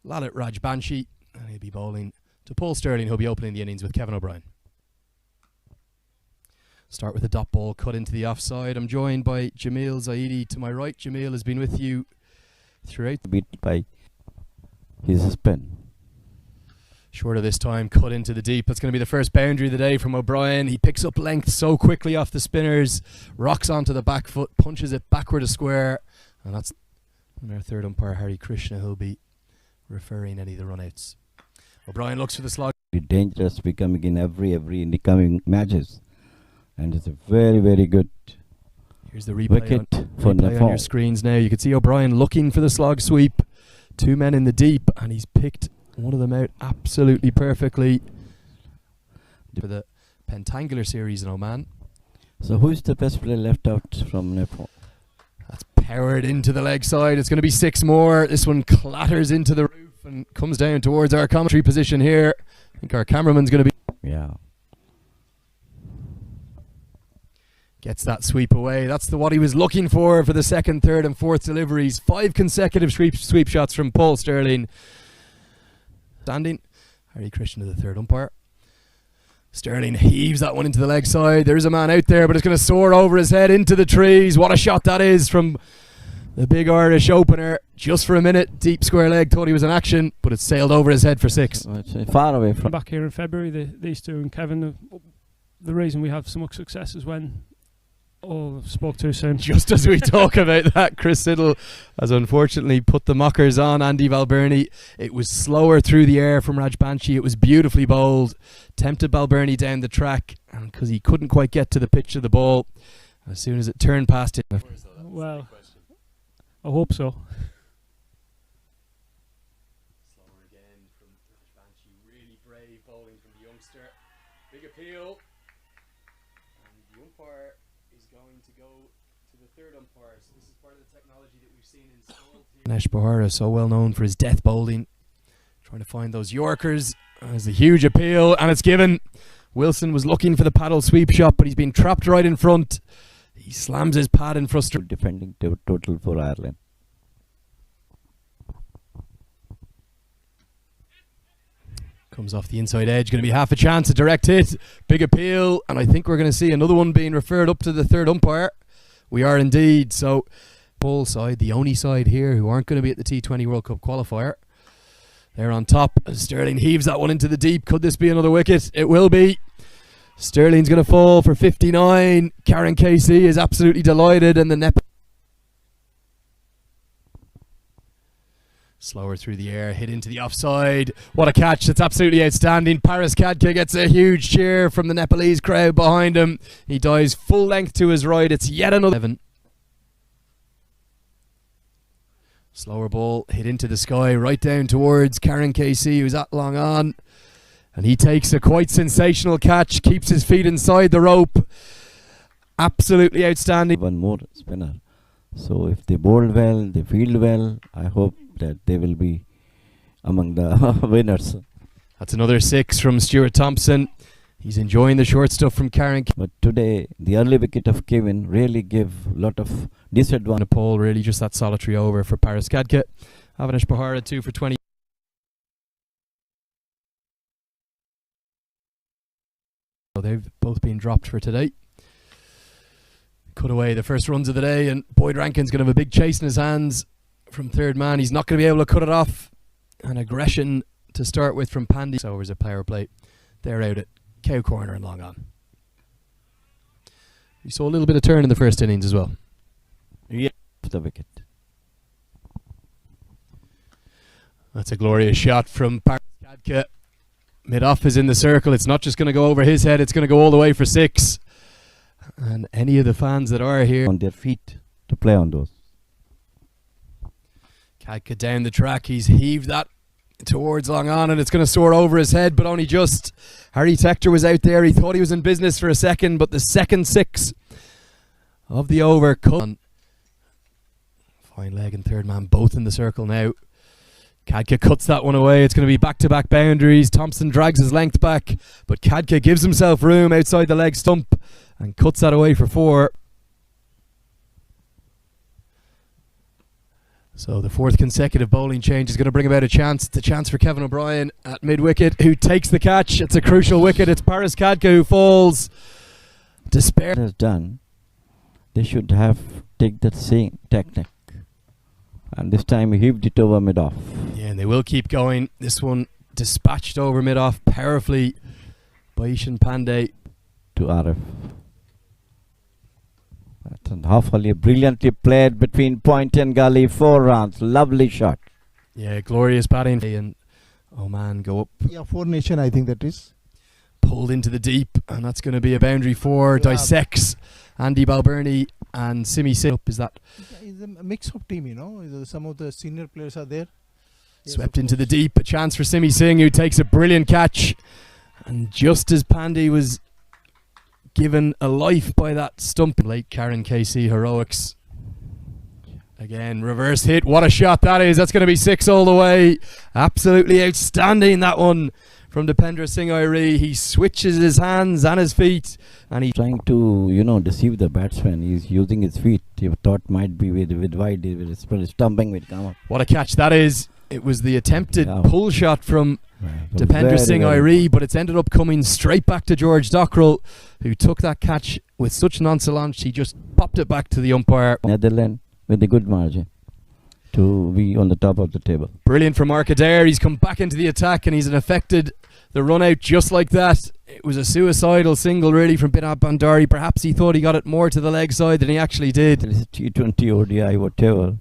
Lalit Rajbanshi, and he'll be bowling to Paul Sterling, who'll be opening the innings with Kevin O'Brien. Start with a dot ball cut into the offside. I'm joined by Jamil Zaidi to my right. Jamil has been with you throughout. Beat by his spin. Shorter this time, cut into the deep. That's going to be the first boundary of the day from O'Brien. He picks up length so quickly off the spinners, rocks onto the back foot, punches it backward a square, and that's our third umpire, Hari Krishna, who'll be referring any of the runouts. O'Brien looks for the slog. Dangerous becoming in every in the coming matches, and it's a very good. Here's the replay wicket for Nepal. On your screens now. You can see O'Brien looking for the slog sweep. Two men in the deep, and he's picked one of them out absolutely perfectly for the Pentangular series in Oman. So who's the best player left out from Nepal? That's powered into the leg side. It's going to be 6 more. This one clatters into the roof and comes down towards our commentary position here. I think our cameraman's going to be... Yeah. Gets that sweep away. That's what he was looking for the second, third and fourth deliveries. 5 consecutive sweep shots from Paul Sterling. Standing. Hari Krishna, the third umpire. Sterling heaves that one into the leg side. There's a man out there, but it's going to soar over his head into the trees. What a shot that is from the big Irish opener. Just for a minute, deep square leg. Thought he was in action, but it sailed over his head for 6. Far away from... Back here in February, these two and Kevin, the reason we have so much success is when... Oh, spoke too soon. Just as we talk about that, Chris Siddle has unfortunately put the mockers on Andy Balbirnie. It was slower through the air from Rajbanshi. It was beautifully bowled. Tempted Balbirnie down the track, and because he couldn't quite get to the pitch of the ball, as soon as it turned past him. Well, I hope so. Slower again from Rajbanshi. Really brave bowling from the youngster. Big appeal. And the umpire is going to go to the third umpire. So this is part of the technology that we've seen installed here. Nesh Bahara, so well known for his death bowling, trying to find those Yorkers. There's a huge appeal, and it's given. Wilson was looking for the paddle sweep shot, but he's been trapped right in front. He slams his pad in frustration. Defending total for Ireland. Comes off the inside edge, going to be half a chance, a direct hit, big appeal, and I think we're going to see another one being referred up to the third umpire. We are indeed. So, Paul side, the only side here who aren't going to be at the T20 World Cup qualifier. They're on top. Sterling heaves that one into the deep. Could this be another wicket? It will be. Sterling's going to fall for 59. Karen Casey is absolutely delighted, and the Nepal. Slower through the air, hit into the offside. What a catch. That's absolutely outstanding. Paris Kadka gets a huge cheer from the Nepalese crowd behind him. He dives full length to his right. It's yet another 11. Slower ball, hit into the sky, right down towards Karen Casey, who's at long on. And he takes a quite sensational catch, keeps his feet inside the rope. Absolutely outstanding. One more spinner. So if they bowl well, they field well, I hope that they will be among the winners. That's another 6 from Stuart Thompson. He's enjoying the short stuff from Karen. But today, the early wicket of Kevin really gave a lot of disadvantage. Nepal, really just that solitary over for Paris Kadka. Avinash Bahara 2 for 20. So they've both been dropped for today. Cut away the first runs of the day, and Boyd Rankin's going to have a big chase in his hands from third man. He's not going to be able to cut it off. An aggression to start with from Pandy. So there's a power play. They're out at Cow Corner and long on. We saw a little bit of turn in the first innings as well. Yeah, the wicket. That's a glorious shot from Paris Kadka. Mid-off is in the circle. It's not just going to go over his head. It's going to go all the way for 6. And any of the fans that are here on their feet to play on those. Kadka down the track. He's heaved that towards long on, and it's going to soar over his head, but only just. Harry Tector was out there. He thought he was in business for a second, but the second 6 of the over. Fine leg and third man both in the circle now. Kadka cuts that one away. It's going to be back-to-back boundaries. Thompson drags his length back, but Kadka gives himself room outside the leg stump and cuts that away for 4. So the fourth consecutive bowling change is going to bring about a chance. It's a chance for Kevin O'Brien at mid-wicket, who takes the catch. It's a crucial wicket. It's Paris Kadka who falls. Despair has done. They should have take that same technique. And this time he heaved it over mid-off. Yeah, and they will keep going. This one dispatched over mid-off powerfully by Ishan Pandey. To Arif. Hopefully brilliantly played between point and gully. 4 runs. Lovely shot. Yeah, glorious batting. And Oman go up. Yeah, 4 nation, I think that is. Pulled into the deep, and that's going to be a boundary 4. Yeah. Dissects Andy Balbirnie and Simi Singh. Is that It's a mix of team, you know. Some of the senior players are there. Yes, swept of into the course. deep? A chance for Simi Singh, who takes a brilliant catch. And just as Pandey was given a life by that stump, late Karen KC heroics. Again, reverse hit. What a shot that is. That's going to be 6 all the way. Absolutely outstanding, that one from Dipendra Singh Airi. He switches his hands and his feet, and he's Trying to, deceive the batsman. He's using his feet. You thought might be with wide, with his stumping will come up. what a catch that is. It was the attempted Yeah. pull shot from Dipendra Very, Singh very Airi, but it's ended up coming straight back to George Dockrell, who took that catch with such nonchalance. He just popped it back to the umpire. Netherlands with a good margin to be on the top of the table. Brilliant from Mark Adair. He's come back into the attack and he's affected the run out just like that. It was a suicidal single really from Binod Bandari. Perhaps he thought he got it more to the leg side than he actually did. It's a T20 ODI, whatever.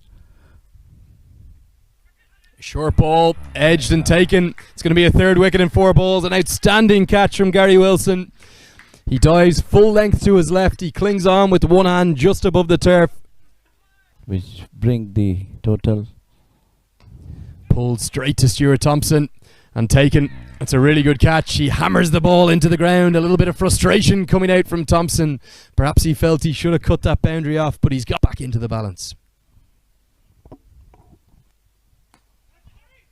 Short ball, edged and taken. It's going to be a 3rd wicket in 4 balls. An outstanding catch from Gary Wilson. He dives full length to his left. He clings on with one hand just above the turf. Which bring the total. Pulled straight to Stuart Thompson and taken. It's a really good catch. He hammers the ball into the ground. A little bit of frustration coming out from Thompson. Perhaps he felt he should have cut that boundary off, but he's got back into the balance.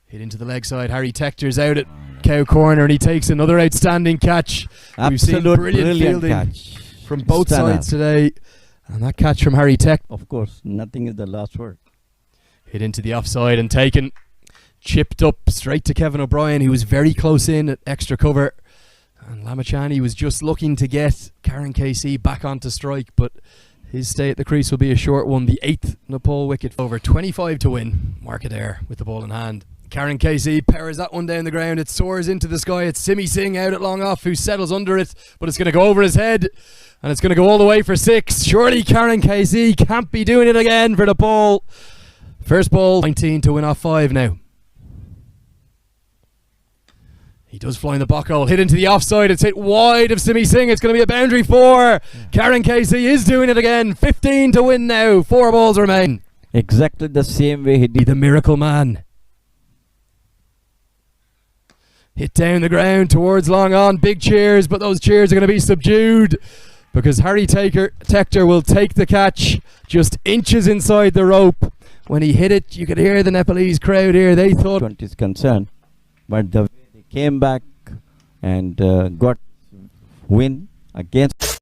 Hit into the leg side. Harry Tector's out at cow corner and he takes another outstanding catch. We've seen Absolute brilliant fielding catch from both Stunner. sides today. And that catch from Harry Tector. Of course, nothing is the last word. Hit into the offside and taken. Chipped up straight to Kevin O'Brien, who was very close in at extra cover. And Lamachani was just looking to get Karen KC back onto strike, but his stay at the crease will be a short one. The 8th Nepal wicket. Over 25 to win. Mark Adair with the ball in hand. Karen KC powers that one down the ground. It soars into the sky. It's Simi Singh out at long off who settles under it, but it's going to go over his head and it's going to go all the way for 6. Surely Karen KC can't be doing it again for the ball. First ball, 19 to win off 5 now. He does fly in the back hole, hit into the offside. It's hit wide of Simi Singh. It's going to be a boundary 4. Karen KC is doing it again. 15 to win now. 4 balls remain. Exactly the same way he Be did. the miracle man. Hit down the ground towards long on. Big cheers, but those cheers are going to be subdued because Harry Tector will take the catch just inches inside the rope. When he hit it, you could hear the Nepalese crowd here. They thought 20 is concerned, but the way they came back and got win against